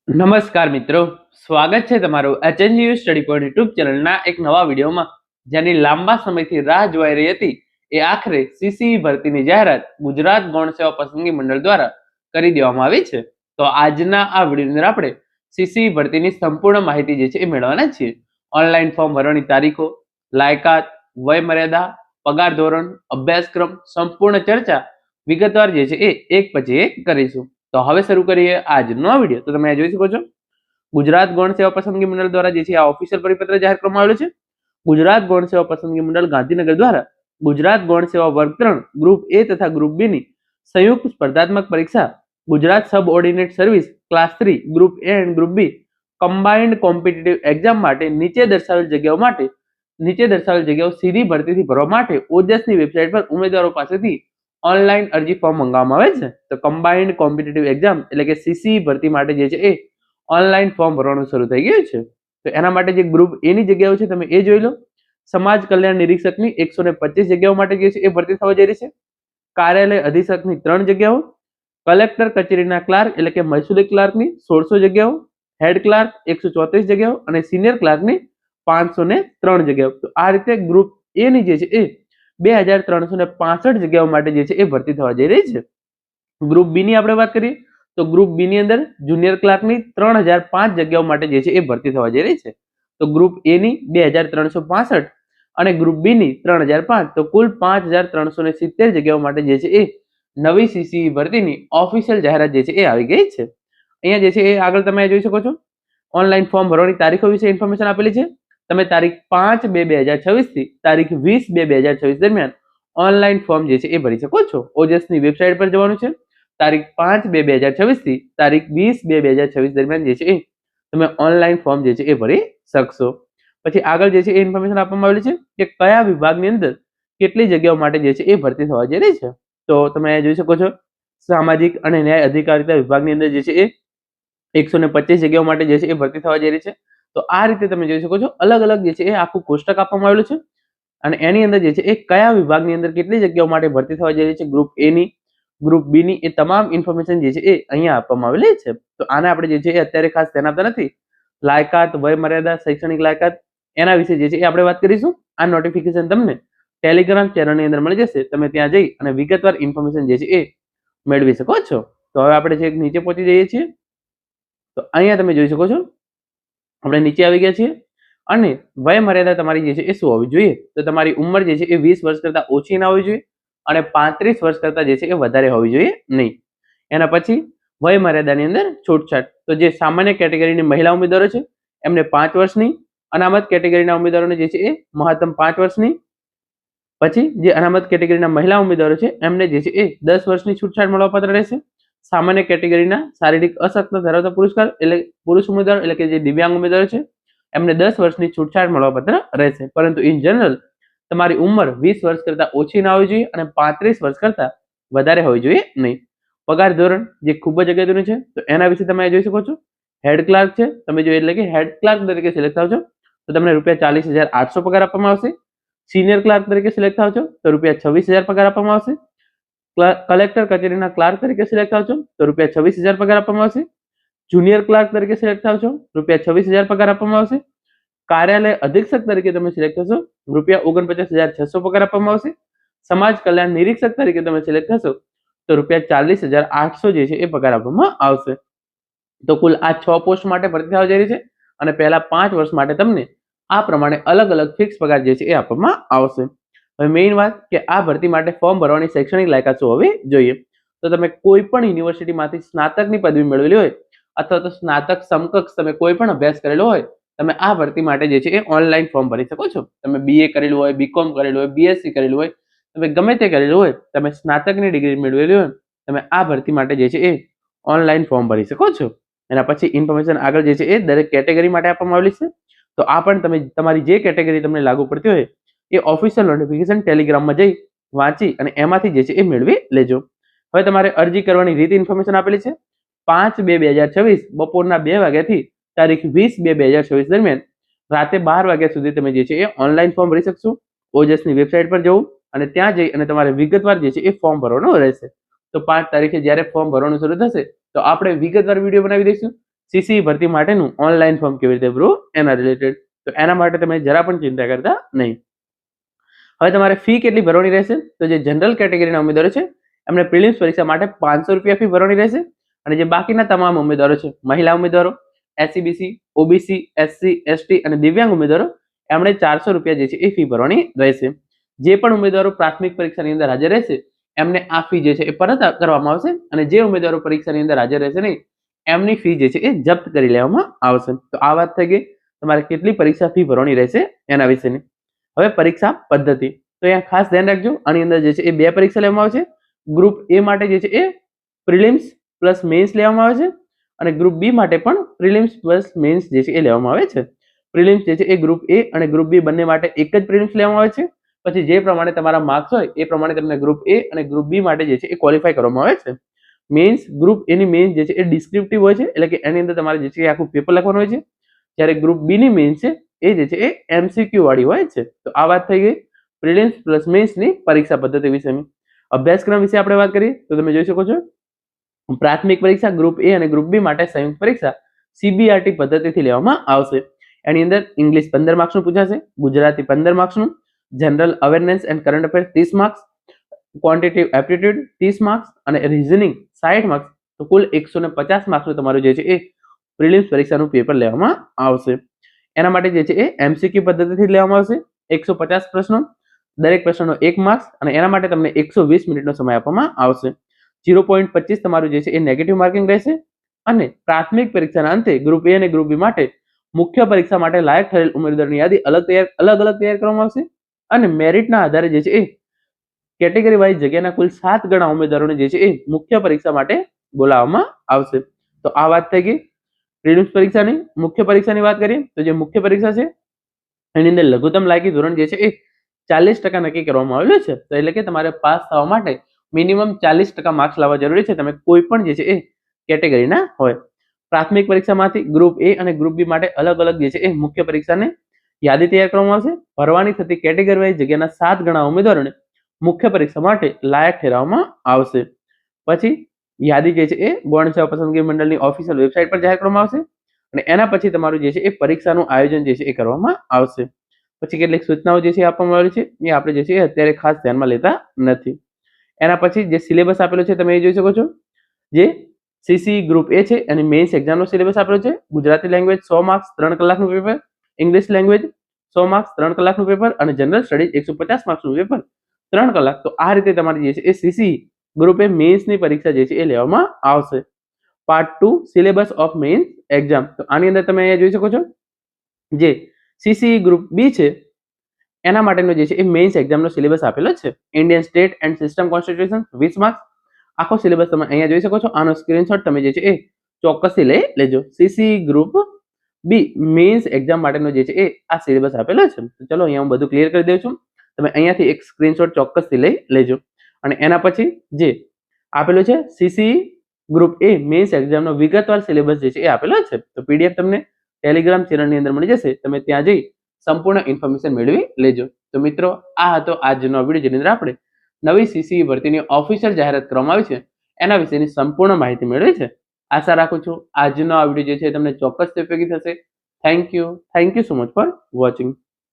નમસ્કાર મિત્રો, સ્વાગત છે તમારું એચએનજીયુ સ્ટડી પોઈન્ટ યુટ્યુબ ચેનલના એક નવા વિડીયોમાં. જેની લાંબા સમયથી રાહ જોવાઈ રહી હતી એ આખરે સીસીઈ ભરતીની જાહેરાત ગુજરાત ગૌણ સેવા પસંદગી મંડળ દ્વારા કરી દેવામાં આવી છે. તો આજના આ વિડીયોની અંદર આપણે સીસીઈ ભરતીની સંપૂર્ણ માહિતી જે છે એ મેળવવાના છીએ. ઓનલાઈન ફોર્મ ભરવાની તારીખો, લાયકાત, વય મર્યાદા, પગાર ધોરણ, અભ્યાસક્રમ, સંપૂર્ણ ચર્ચા વિગતવાર જે છે એ એક પછી એક કરીશું. તો હવે શરૂ કરીએ આજનો વિડીયો. તો તમે જોઈ શકો છો, ગુજરાત ગૌણ સેવા પસંદગી મંડળ દ્વારા જે છે આ ઓફિશિયલ પરિપત્ર જાહેર કરવામાં આવેલો છે. ગુજરાત ગૌણ સેવા પસંદગી મંડળ ગાંધીનગર દ્વારા ગુજરાત ગૌણ સેવા વર્ગ 3 ગ્રુપ એ તથા ગ્રુપ બી ની સંયુક્ત સ્પર્ધાત્મક પરીક્ષા Gujarat subordinate service class 3 group A and group B combined competitive exam માટે નીચે દર્શાવેલ જગ્યાઓ સીધી ભરતીથી ભરવા માટે ઓજસની વેબસાઇટ પર ઉમેદવારો પાસેથી ઓનલાઈન અરજી ફોર્મ મંગાવવામાં આવે છે. તો કમ્બાઇન્ડ કોમ્પિટિટિવ એક્ઝામ એટલે કે સીસી ભરતી માટે જે છે એ ઓનલાઈન ફોર્મ ભરવાનું શરૂ થઈ ગયું છે. તો એના માટે જે ગ્રુપ એ ની જગ્યાઓ છે તમે એ જોઈ લો. સમાજ કલ્યાણ નિરીક્ષકની 125 જગ્યાઓ માટે જે છે એ ભરતી થવા જઈ રહી છે. કાર્યાલય અધિક્ષકની 3 જગ્યાઓ, કલેક્ટર કચેરીના ક્લાર્ક એટલે કે મહેસૂલી ક્લાર્કની 1600 જગ્યાઓ, હેડ ક્લાર્ક 134 જગ્યાઓ અને સિનિયર ક્લાર્કની 503 જગ્યાઓ. તો આ રીતે ગ્રુપ એ ની જે છે એ 2365 જગ્યાઓ માટે જે છે એ ભરતી થવા જઈ રહી છે. ગ્રુપ બી ની આપણે વાત કરીએ તો ગ્રુપ બી ની અંદર જુનિયર ક્લાર્કની 3005 જગ્યાઓ માટે જે છે એ ભરતી થવા જઈ રહી છે. તો ગ્રુપ એ ની 2365 અને ગ્રુપ બી ની 3005, તો કુલ 5370 જગ્યાઓ માટે જે છે એ નવી સીસી ભરતીની ઓફિશિયલ જાહેરાત જે છે એ આવી ગઈ છે. અહીંયા જે છે એ આગળ તમે જોઈ શકો છો, ઓનલાઈન ફોર્મ ભરવાની તારીખો વિશે ઇન્ફોર્મેશન આપેલી છે. તમે તારીખ 5/2/2026 થી તારીખ 20/2/2026 દરમિયાન ઓનલાઈન ફોર્મ જે છે એ ભરી શકો છો. ઓજસની વેબસાઇટ પર જવાનું છે. તારીખ 5/2/2026 થી તારીખ 20/2/2026 દરમિયાન જે છે એ તમે ઓનલાઈન ફોર્મ જે છે એ ભરી શકશો. પછી આગળ જે છે એ ઇન્ફોર્મેશન આપવામાં આવેલી છે કે કયા વિભાગની અંદર કેટલી જગ્યાઓ માટે જે છે એ ભરતી થવા જઈ રહી છે. તો તમે જોઈ શકો છો, સામાજિક અને ન્યાય અધિકારીતા વિભાગની અંદર જે છે એ 125 જગ્યાઓ માટે જે છે એ ભરતી થવા જઈ રહી છે. તો આ રીતે તમે જોઈ શકો છો, અલગ અલગ જે છે એ આખું કોષ્ટક આપવામાં આવેલું છે અને એની અંદર જે છે એ કયા વિભાગની અંદર કેટલી જગ્યાઓ માટે ભરતી થવા જઈ રહી છે, ગ્રુપ એ ની, ગ્રુપ બી ની, એ તમામ ઇન્ફોર્મેશન જે છે એ અહીંયા આપવામાં આવેલી છે. તો આને આપણે જે છે એ અત્યારે ખાસ ધ્યાન આપતા નથી. લાયકાત, વય મર્યાદા, શૈક્ષણિક લાયકાત એના વિશે જે છે એ આપણે વાત કરીશું. આ નોટિફિકેશન તમને ટેલિગ્રામ ચેનલની અંદર મળી જશે. તમે ત્યાં જઈ અને વિગતવાર ઇન્ફોર્મેશન જે છે એ મેળવી શકો છો. તો હવે આપણે જે નીચે પહોંચી જઈએ છીએ. તો અહીંયા તમે જોઈ શકો છો, આપણે નીચે આવી ગયા છીએ અને વય મર્યાદા તમારી જે છે એ શું હોવી જોઈએ. તો તમારી ઉંમર જે છે એ 20 વર્ષ કરતા ઓછી ના હોવી જોઈએ અને 35 વર્ષ કરતા જે છે એ વધારે હોવી જોઈએ નહીં. એના પછી વય મર્યાદાની અંદર છૂટછાટ. તો જે સામાન્ય કેટેગરીની મહિલા ઉમેદવારો છે એમને 5 વર્ષની, અનામત કેટેગરીના ઉમેદવારોને જે છે એ મહત્તમ 5 વર્ષની, પછી જે અનામત કેટેગરીના મહિલા ઉમેદવારો છે એમને જે છે એ 10 વર્ષની છૂટછાટ મળવાપાત્ર રહેશે. સામાન્ય કેટેગરીના શારીરિક અસક્ષમતા ધરાવતા પુરુષ ઉમેદવારો એટલે કે જે દિવ્યાંગ ઉમેદવારો છે એમને 10 વર્ષની છૂટછાટ મળવાપાત્ર રહેશે. પરંતુ ઇન જનરલ તમારી ઉંમર 20 વર્ષ કરતા ઓછી ના હોવી જોઈએ અને 35 વર્ષ કરતા વધારે હોવી જોઈએ નહીં. પગાર ધોરણ જે ખૂબ જ અગત્યનું છે, તો એના વિશે તમે જોઈ શકો છો. હેડ ક્લાર્ક છે, તમે જો એટલે કે હેડ ક્લાર્ક તરીકે સિલેક્ટ થાવ છો તો તમને ₹40,800 પગાર આપવામાં આવશે. સિનિયર ક્લાર્ક તરીકે સિલેક્ટ થાવ છો તો ₹26,000 પગાર આપવામાં આવશે. કલેક્ટર કચેરીના ક્લાર્ક તરીકે સિલેક્ટ થાવ છો તો ₹26,000 પગાર આપવામાં આવશે. જુનિયર ક્લાર્ક તરીકે સિલેક્ટ થાવ છો ₹26,000 પગાર આપવામાં આવશે. કાર્યાલય અધિક્ષક તરીકે તમે સિલેક્ટ થશો ₹49,600 પગાર આપવામાં આવશે. સમાજ કલ્યાણ નિરીક્ષક તરીકે તમે સિલેક્ટ થશો તો ₹40,800 જે છે એ પગાર આપવામાં આવશે. તો કુલ આ 6 પોસ્ટ માટે ભરતી થવા જઈ રહી છે અને પહેલા 5 વર્ષ માટે તમને આ પ્રમાણે અલગ અલગ ફિક્સ પગાર જે છે એ આપવામાં આવશે. હવે મેઇન વાત કે આ ભરતી માટે ફોર્મ ભરવાની શૈક્ષણિક લાયકાત શું હોવી જોઈએ. તો તમે કોઈ પણ યુનિવર્સિટીમાંથી સ્નાતકની પદવી મેળવેલી હોય અથવા તો સ્નાતક સમકક્ષ તમે કોઈ પણ અભ્યાસ કરેલો હોય, તમે આ ભરતી માટે જે છે એ ઓનલાઈન ફોર્મ ભરી શકો છો. તમે BA કરેલું હોય, BCom કરેલું હોય, BSc કરેલું હોય, તમે ગમે તે કરેલું હોય, તમે સ્નાતકની ડિગ્રી મેળવેલી હોય, તમે આ ભરતી માટે જે છે એ ઓનલાઈન ફોર્મ ભરી શકો છો. એના પછી ઇન્ફોર્મેશન આગળ જે છે એ દરેક કેટેગરી માટે આપવામાં આવેલી છે. તો આ પણ તમે તમારી જે કેટેગરી તમને લાગુ પડતી હોય એ ઓફિશિયલ નોટિફિકેશન ટેલિગ્રામમાં જઈ વાંચી અને એમાંથી જે છે એ મેળવી લેજો. હવે તમારે અરજી કરવાની રીત ઇન્ફોર્મેશન આપેલી છે. 5/2/2026 બપોરના 2 વાગ્યાથી તારીખ 20/2/2026 દરમિયાન રાતે 12 વાગ્યા સુધી તમે જે છે એ ઓનલાઈન ફોર્મ ભરી શકશો. ઓજસની વેબસાઇટ પર જવું અને ત્યાં જઈ અને તમારે વિગતવાર જે છે એ ફોર્મ ભરવાનું રહેશે. તો 5 તારીખે જ્યારે ફોર્મ ભરવાનું શરૂ થશે તો આપણે વિગતવાર વિડીયો બનાવી દઈશું. સીસી ભરતી માટેનું ઓનલાઈન ફોર્મ કેવી રીતે ભરવું એના રિલેટેડ. તો એના માટે તમે જરા પણ ચિંતા કરતા નહીં. હવે તમારે ફી કેટલી ભરવાની રહેશે? તો જે જનરલ કેટેગરીના ઉમેદવારો છે એમને પ્રિલિમ્સ પરીક્ષા માટે 500 રૂપિયા ફી ભરવાની રહેશે, અને જે બાકીના તમામ ઉમેદવારો છે, મહિલા ઉમેદવારો, એસસીબીસી, ઓબીસી, એસસી, એસટી અને દિવ્યાંગ ઉમેદવારો, એમણે 400 રૂપિયા જે છે એ ફી ભરવાની રહેશે. જે પણ ઉમેદવારો પ્રાથમિક પરીક્ષાની અંદર હાજર રહેશે એમને આ ફી જે છે એ પરત કરવામાં આવશે, અને જે ઉમેદવારો પરીક્ષાની અંદર હાજર રહેશે નહીં એમની ફી જે છે એ જપ્ત કરી લેવામાં આવશે. તો આ વાત થઈ ગઈ તમારે કેટલી પરીક્ષા ફી ભરવાની રહેશે એના વિશેની. હવે પરીક્ષા પદ્ધતિ, તો અહીંયા ખાસ ધ્યાન રાખજો, આની અંદર જે છે એ 2 પરીક્ષા લેવામાં આવે છે. ગ્રુપ એ માટે જે છે એ પ્રિલિમ્સ પ્લસ મેન્સ લેવામાં આવે છે, અને ગ્રુપ બી માટે પણ પ્રિલિમ્સ પ્લસ મેન્સ જે છે એ લેવામાં આવે છે. પ્રિલિમ્સ જે છે એ ગ્રુપ એ અને ગ્રુપ બી બંને માટે એક જ પ્રિલિમ્સ લેવામાં આવે છે. પછી જે પ્રમાણે તમારા માર્ક્સ હોય એ પ્રમાણે તમને ગ્રુપ એ અને ગ્રુપ બી માટે જે છે એ ક્વોલિફાય કરવામાં આવે છે. મેન્સ, ગ્રુપ એની મેન્સ જે છે એ ડિસ્ક્રિપ્ટિવ હોય છે, એટલે કે એની અંદર તમારે જે છે એ આખું પેપર લખવાનું હોય છે. જ્યારે ગ્રુપ બી ની મેન્સ છે એ જે છે એ એમસીક્યુ વાળી હોય છે. તો આ વાત થઈ ગઈ પ્રિલિમ્સ પ્લસ મેન્સ ની પરીક્ષા પદ્ધતિ વિશેની. અભ્યાસક્રમ વિશે આપણે વાત કરીએ તો તમે જોઈ શકો છો પ્રાથમિક પરીક્ષા ગ્રુપ એ અને ગ્રુપ બી માટે સંયુક્ત પરીક્ષા સીબીઆરટી પદ્ધતિથી લેવામાં આવશે. એની અંદર ઇંગ્લિશ 15 માર્ક્સનું પૂછાશે, ગુજરાતી 15 માર્ક્સનું, general awareness and current affairs 30 marks, quantitative aptitude 30 marks અને રીઝનિંગ 60 માર્ક્સ. તો કુલ 150 માર્ક્સનું તમારું જે છે એ પ્રિલિમ્સ પરીક્ષાનું પેપર લેવામાં આવશે. એના માટે જે છે એ એમસીક્યુ પદ્ધતિથી લેવામાં આવશે. 150 પ્રશ્નો, દરેક પ્રશ્નનો 1 માર્ક્સ, અને એના માટે તમને 120 મિનિટનો સમય આપવામાં આવશે. 0.25 તમારું જે છે એ નેગેટિવ માર્કિંગ રહેશે. અને પ્રાથમિક પરીક્ષાના અંતે ગ્રુપ એ અને ગ્રુપ બી માટે મુખ્ય પરીક્ષા માટે લાયક થયેલ ઉમેદવારની યાદી અલગ અલગ તૈયાર કરવામાં આવશે, અને મેરિટના આધારે જે છે એ કેટેગરી વાઇઝ જગ્યાના કુલ 7 ગણા ઉમેદવારોને જે છે એ મુખ્ય પરીક્ષા માટે બોલાવવામાં આવશે. તો આ વાત થઈ ગઈ પ્રિલિમ્સ પરીક્ષાની. મુખ્ય પરીક્ષાની વાત કરીએ તો જે મુખ્ય પરીક્ષા છે એની અંદર લઘુત્તમ લાયકી ધોરણ જે છે એ 40% નક્કી કરવામાં આવેલું છે. તો એટલે કે તમારે પાસ થવા માટે મિનિમમ 40% માર્ક્સ લાવવા જરૂરી છે, તમે કોઈ પણ જે છે એ કેટેગરીના હોય. પ્રાથમિક પરીક્ષામાંથી ગ્રુપ એ અને ગ્રુપ બી માટે અલગ અલગ જે છે એ મુખ્ય પરીક્ષાને યાદી તૈયાર કરવામાં આવશે. ભરવાની થતી કેટેગરી વાઇઝ જગ્યાના 7 ગણા ઉમેદવારોને મુખ્ય પરીક્ષા માટે લાયક ઠેરવવામાં આવશે. પછી યાદી જે છે એ ગૌણ સેવા પસંદગી મંડળની ઓફિશિયલ વેબસાઇટ પર જાહેર કરવામાં આવશે, અને એના પછી તમારું જે છે એ પરીક્ષાનું આયોજન જે છે એ કરવામાં આવશે. પછી કેટલીક સૂચનાઓ જે છે આપવામાં આવેલી છે એ આપણે જે છે એ અત્યારે ખાસ ધ્યાનમાં લેતા નથી. એના પછી જે સિલેબસ આપેલો છે તમે એ જોઈ શકો છો. જે સીસી ગ્રુપ એ છે અને મેઇન્સ એક્ઝામનો સિલેબસ આપેલો છે. ગુજરાતી લેંગ્વેજ 100 માર્ક્સ 3 કલાકનું પેપર, ઇંગ્લિશ લેંગ્વેજ 100 માર્ક્સ 3 કલાકનું પેપર, અને જનરલ સ્ટડીઝ 150 માર્ક્સનું પેપર 3 કલાક. તો આ રીતે તમારી જે છે એ સીસી ગ્રુપ એ મેઇન્સની પરીક્ષા જે છે એ લેવામાં આવશે. Part 2 syllabus of mains exam. તો આની અંદર તમે અહીંયા જોઈ શકો છો જે સીસી ગ્રુપ બી છે એના માટેનો જે છે એ મેઇન્સ એક્ઝામનો સિલેબસ આપેલો છે. Indian state and system constitution 20 marks. આખો સિલેબસ તમે અહીંયા જોઈ શકો છો. આનો સ્ક્રીનશોટ તમે જે છે એ ચોક્કસથી લઈ લેજો. CC group B mains exam માટેનો જે છે એ આ સિલેબસ આપેલો છે. તો ચલો અહીંયા હું બધું ક્લિયર કરી દઉં છું. તમે અહીંયાથી એક સ્ક્રીનશોટ ચોક્કસથી લઈ લેજો. અને એના પછી જે આપેલું છે સીસી ગ્રુપ એ મેઇન્સ એક્ઝામનો વિગતવાર સિલેબસ જે છે એ આપેલો છે. તો પીડીએફ તમને ટેલિગ્રામ ચેનલની અંદર મળી જશે, તમે ત્યાં જઈ સંપૂર્ણ ઇન્ફોર્મેશન મેળવી લેજો. તો મિત્રો આ હતો આજનો વિડીયો જેની અંદર આપણે નવી સીસી ભરતીની ઓફિશિયલ જાહેરાત કરવામાં આવી છે એના વિશેની સંપૂર્ણ માહિતી મેળવી છે. આશા રાખું છું આજનો આ વિડીયો જે છે તમને ચોક્કસ ઉપયોગી થશે. Thank you so much for watching.